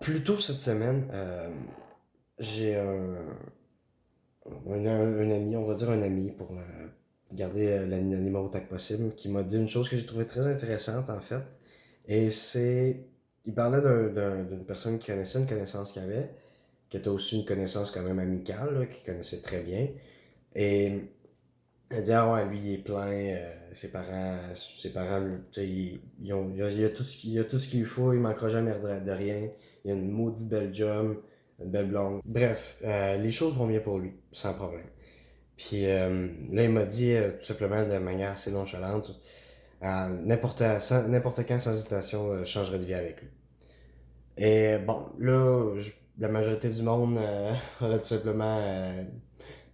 Plus tôt cette semaine, j'ai un ami, on va dire un ami pour garder l'anonymat autant que possible, qui m'a dit une chose que j'ai trouvée très intéressante en fait. Et c'est, il parlait d'une personne qui connaissait une connaissance qu'il avait, qui était aussi une connaissance quand même amicale, là, qu'il connaissait très bien. Et elle dit, ah ouais, lui il est plein, ses parents, tu sais, il a il a tout ce qu'il lui faut, il manquera jamais de rien. Il a une maudite belle job, une belle blonde. Bref, les choses vont bien pour lui, sans problème. Puis là, il m'a dit tout simplement de manière assez nonchalante, n'importe quand sans hésitation, je changerai de vie avec lui. Et bon, là, la majorité du monde aurait tout simplement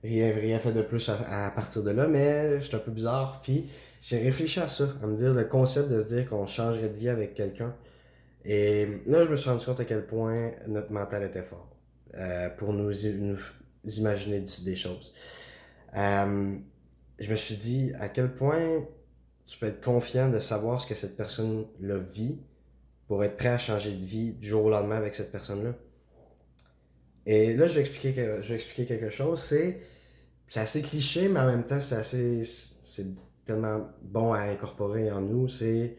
rien fait de plus à partir de là, mais j'étais un peu bizarre. Puis j'ai réfléchi à ça, à me dire le concept de se dire qu'on changerait de vie avec quelqu'un. Et là, je me suis rendu compte à quel point notre mental était fort pour nous imaginer des choses. Euh, je me suis dit à quel point tu peux être confiant de savoir ce que cette personne-là vit pour être prêt à changer de vie du jour au lendemain avec cette personne-là. Et là, je vais expliquer quelque chose. C'est assez cliché, mais en même temps, c'est tellement bon à incorporer en nous. C'est,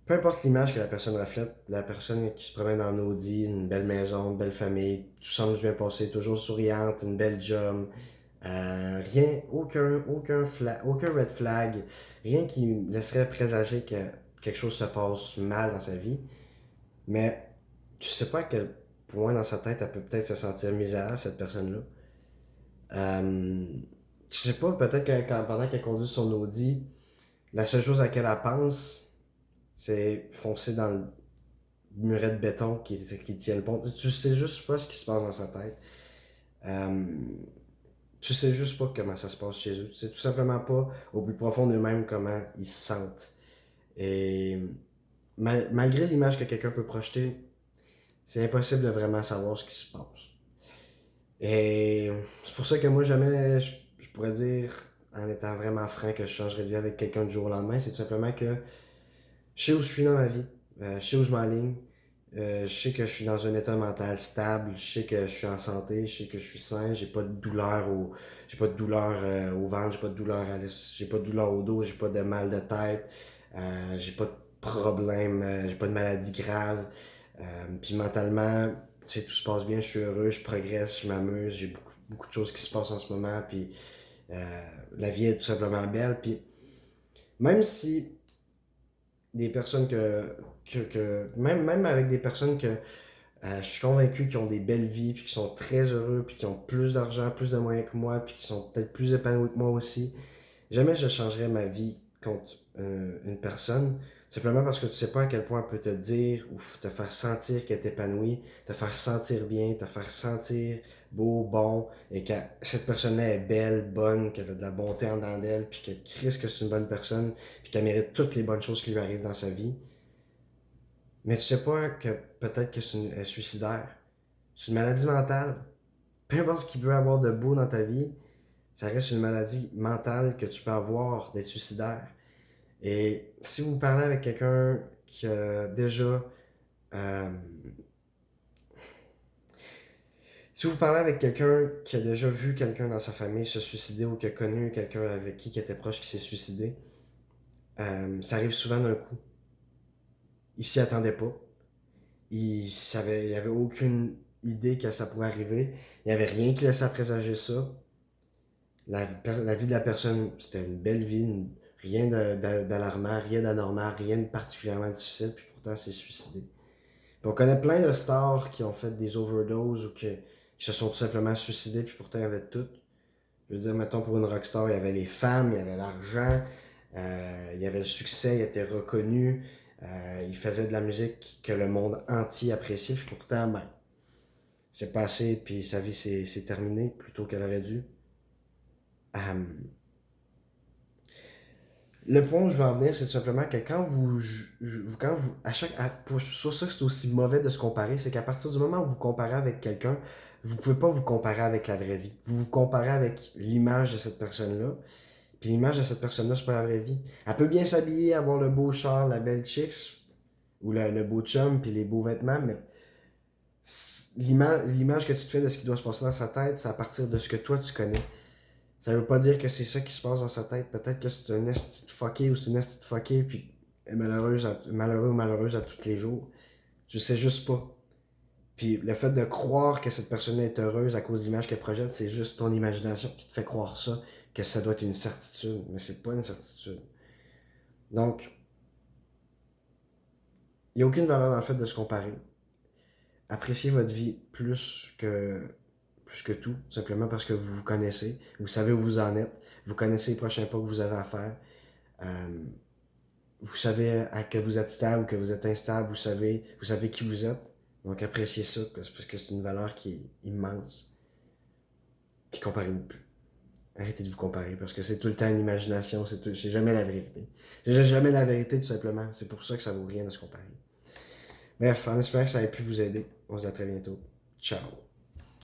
peu importe l'image que la personne reflète, la personne qui se promène en Audi, une belle maison, une belle famille, tout semble bien passé, toujours souriante, une belle job, rien, aucun red flag, rien qui laisserait présager que quelque chose se passe mal dans sa vie. Mais tu sais pas à quel point dans sa tête elle peut peut-être se sentir misérable, cette personne-là. Euh, je sais pas, peut-être que pendant qu'elle conduit son Audi, la seule chose à laquelle elle pense, c'est foncer dans le muret de béton qui tient le pont. Tu sais juste pas ce qui se passe dans sa tête. Euh, tu sais juste pas comment ça se passe chez eux. Tu sais tout simplement pas au plus profond d'eux-mêmes comment ils se sentent. Et malgré l'image que quelqu'un peut projeter, c'est impossible de vraiment savoir ce qui se passe. Et c'est pour ça que moi, jamais je pourrais dire, en étant vraiment franc, que je changerais de vie avec quelqu'un du jour au lendemain. C'est tout simplement que je sais où je suis dans ma vie, je sais où je m'aligne, je sais que je suis dans un état mental stable, je sais que je suis en santé, je sais que je suis sain, j'ai pas de douleur au ventre, j'ai pas de douleur au dos, j'ai pas de mal de tête, j'ai pas de problème, j'ai pas de maladie grave. Puis mentalement, tu sais, tout se passe bien, je suis heureux, je progresse, je m'amuse, j'ai beaucoup de choses qui se passent en ce moment, puis la vie est tout simplement belle. Puis même si des personnes même avec des personnes que je suis convaincu qui ont des belles vies, puis qui sont très heureux, puis qui ont plus d'argent, plus de moyens que moi, puis qui sont peut-être plus épanouis que moi aussi, jamais je changerais ma vie contre une personne, simplement parce que tu sais pas à quel point elle peut te dire ou te faire sentir qu'elle est épanouie, te faire sentir bien, te faire sentir beau, bon, et que cette personne-là est belle, bonne, qu'elle a de la bonté en dedans d'elle, puis qu'elle crisse que c'est une bonne personne, puis qu'elle mérite toutes les bonnes choses qui lui arrivent dans sa vie. Mais tu sais pas que peut-être que elle est suicidaire. C'est une maladie mentale. Peu importe ce qu'il peut avoir de beau dans ta vie, ça reste une maladie mentale que tu peux avoir d'être suicidaire. Et si vous parlez avec quelqu'un qui a déjà... euh, si vous parlez avec quelqu'un qui a déjà vu quelqu'un dans sa famille se suicider ou qui a connu quelqu'un avec qui était proche qui s'est suicidé, ça arrive souvent d'un coup. Il s'y attendait pas. Il avait aucune idée que ça pourrait arriver. Il n'y avait rien qui laissait présager ça. La vie de la personne, c'était une belle vie, rien d'alarmant, rien d'anormal, rien de particulièrement difficile, puis pourtant c'est suicidé. Puis on connaît plein de stars qui ont fait des overdoses ou qui se sont tout simplement suicidés, puis pourtant ils avaient tout. Je veux dire, mettons pour une rockstar, il y avait les femmes, il y avait l'argent, il y avait le succès, il était reconnu, il faisait de la musique que le monde entier appréciait, puis pourtant, ben, c'est passé, puis sa vie s'est terminée plutôt qu'elle aurait dû. Euh, Le point où je veux en venir, c'est tout simplement que quand vous, sur ça que c'est aussi mauvais de se comparer, c'est qu'à partir du moment où vous comparez avec quelqu'un, vous pouvez pas vous comparer avec la vraie vie. Vous vous comparez avec l'image de cette personne-là, puis l'image de cette personne-là, c'est pas la vraie vie. Elle peut bien s'habiller, avoir le beau char, la belle chicks, ou le beau chum, puis les beaux vêtements, mais L'image que tu te fais de ce qui doit se passer dans sa tête, c'est à partir de ce que toi tu connais. Ça veut pas dire que c'est ça qui se passe dans sa tête. Peut-être que c'est un esti de fucké ou c'est une esti de fucké, puis elle est malheureux ou malheureuse à tous les jours. Tu sais juste pas. Puis le fait de croire que cette personne est heureuse à cause de l'image qu'elle projette, c'est juste ton imagination qui te fait croire ça, que ça doit être une certitude. Mais c'est pas une certitude. Donc, il n'y a aucune valeur dans le fait de se comparer. Appréciez votre vie plus que tout, simplement parce que vous vous connaissez, vous savez où vous en êtes, vous connaissez les prochains pas que vous avez à faire, euh, vous savez à que vous êtes stable ou que vous êtes instable, vous savez qui vous êtes. Donc appréciez ça, parce que c'est une valeur qui est immense. Puis comparez-vous plus. Arrêtez de vous comparer, parce que c'est tout le temps une imagination, c'est jamais la vérité. C'est jamais la vérité, tout simplement. C'est pour ça que ça vaut rien de se comparer. Bref, en espérant que ça ait pu vous aider. On se dit à très bientôt. Ciao.